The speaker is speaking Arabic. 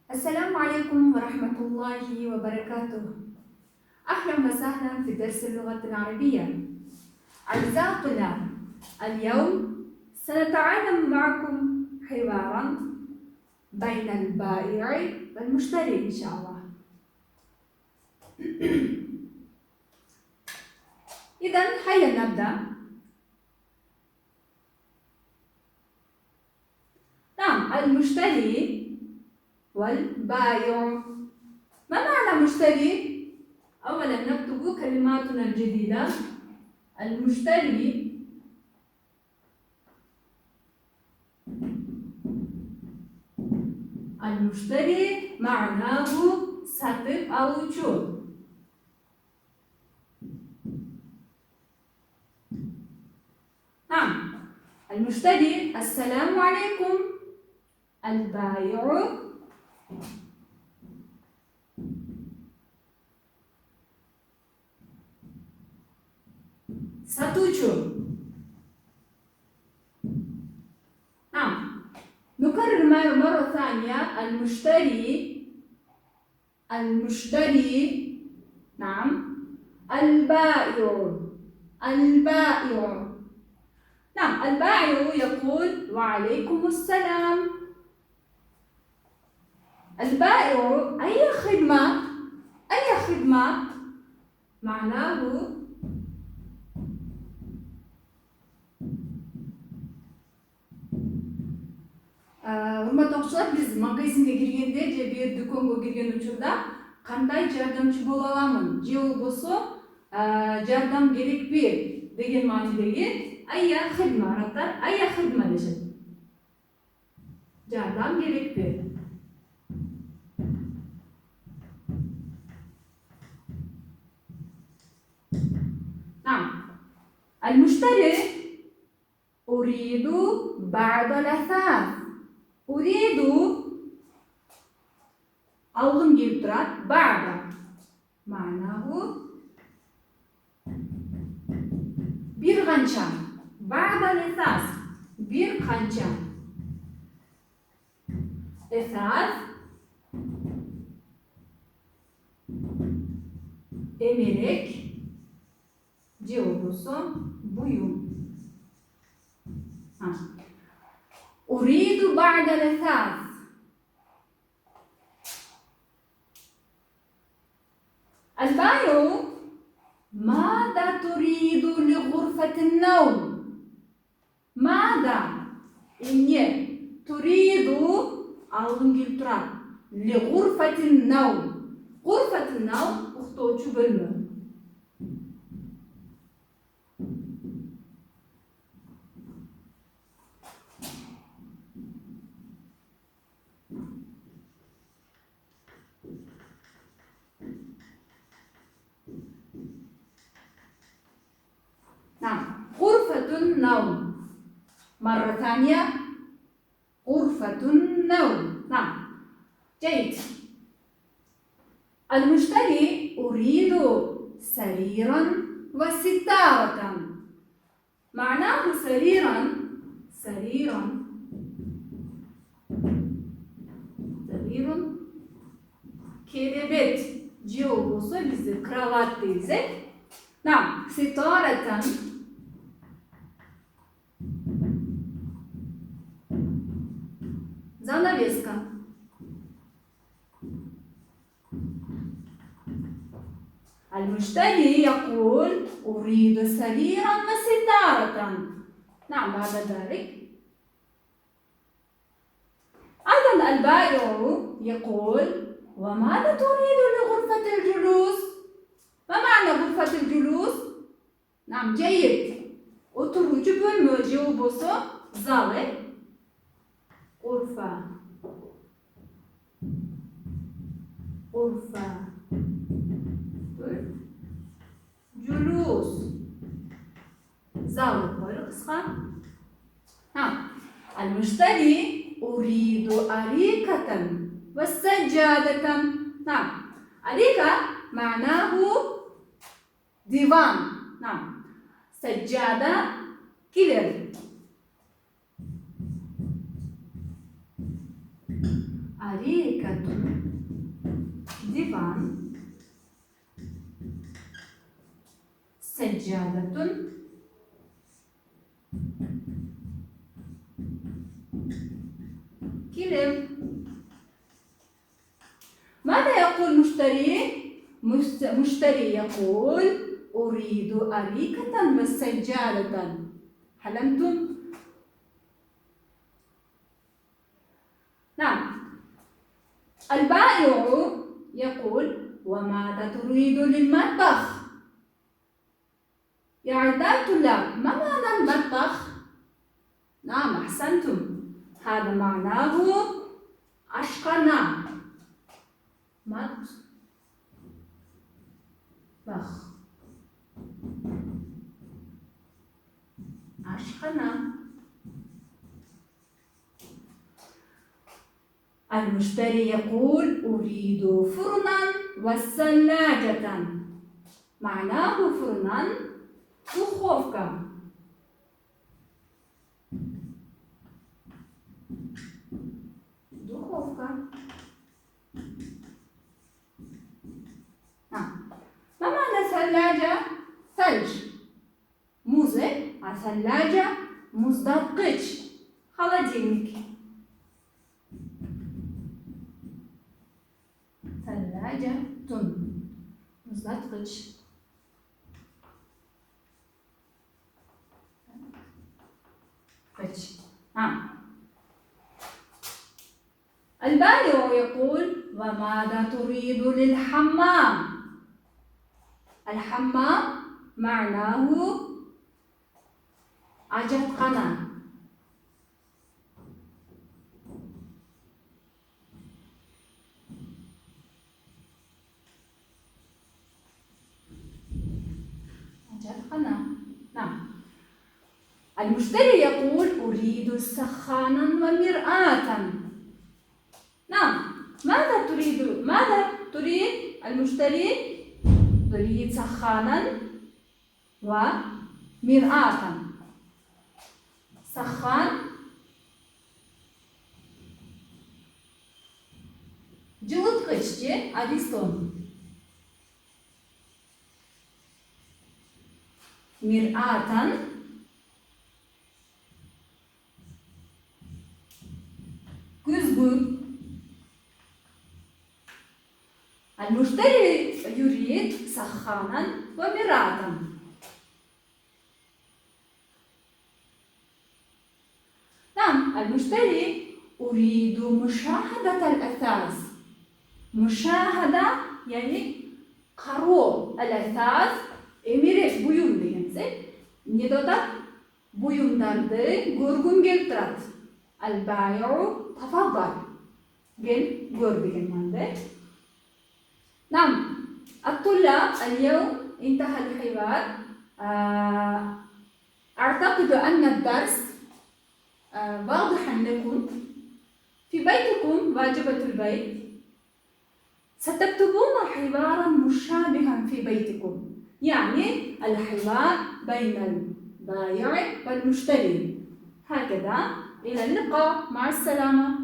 السلام عليكم ورحمة الله وبركاته. أهلا وسهلا في درس اللغة العربية. أعزائي الطلاب، اليوم سنتعلم معكم حوارا بين البائع والمشتري إن شاء الله. إذا هيا نبدأ. نعم، المشتري والبائع. ما معنى مشتري؟ أولا نكتب كلماتنا الجديدة. المشتري معناه satip alucu. نعم، المشتري السلام عليكم. البائع satucu. نعم، نكرر مرة ثانية. المشتري نعم، البائع. نعم، البائع يقول وعليكم السلام. البائع أي خدمة معناه урматтуучулар, биз магазинге киргенде же бир дүкөнгө кирген учурда кандай жардамчы боло аламын же болбосо жардам керекпи деген маанидеги айя хидма, арабтар айя хидма дешет. Жардам керекпи. نعم، المشتري أريد بعض الأثاث. أريد aldım gelip durar. بعض معناه bir kança. بعض الأثاث bir kança. أثاث emerek cevabı buyum. أريد بعض الأثاث. البائع ماذا تريد لغرفة النوم؟ ماذا إني تريد aldım gelip durar. لغرفة النوم. غرفة النوم uxtuvchi bölme. نعم، غرفة النوم. مرة ثانية، غرفة النوم. نعم، جيد. المشتري أريد سريرا وستارة. معناه سريرا kelebek ce olursa biz kravat diyecek. نعم، ستارة занавеска. المشتري يقول أريد سريرا وستارة. نعم، بعد ذلك أيضا البائع يقول وماذا تريد لغرفة الجلوس؟ ما معنى غرفة الجلوس؟ نعم، جيد. oturucu bölme cevabı zalı. غرفة جلوس zalı koyuyoruz kısa. المشتري أريد أريكة وسجادة. نعم، أريكة معناه ديوان. نعم، سجادة kiler. أريكة ديفان، سجادة كلب. ماذا يقول مشتري؟ مشتري يقول أريد أريكة وسجادة. حلمتم؟ نعم. البائع يقول وماذا تريد للمطبخ؟ يا أعزائي الطلاب، ما معنى المطبخ؟ نعم أحسنتم، هذا معناه أشقنا. مطبخ، أشقنا. المشتري يقول أريد فرنا وثلاجة. معناه فرنا دخوفكا. ما معنى ثلاجة؟ ثلج. موزة ثلاجة مزدقج. холодильник. ثلاجة مزدقج. البائع يقول وماذا تريد للحمام؟ الحمام معناه حاجتخانة. نعم. المشتري يقول أريد سخانا ومرآة. نعم. ماذا تريد المشتري؟ تريد سخانا ومرآة. سخان жылытқыч же Ariston. مرآة كزبور. المشتري يريد سخانا ومرآة. نعم. المشتري أريد مشاهدة الأثاث. مشاهدة يعني قرو الأثاث. Emire buyum degense. Ne doda buyumdарды көргүм келип турат. Al-bayu tafaddal. Gel gör деген манда. نعم. الطلاب اليوم انتهى الحوار. أعتقد أن الدرس واضح لكم. في بيتكم واجبة البيت ستكتبون حوارا مشابها في بيتكم، يعني الحوار بين البائع والمشتري. هكذا، إلى اللقاء، مع السلامة.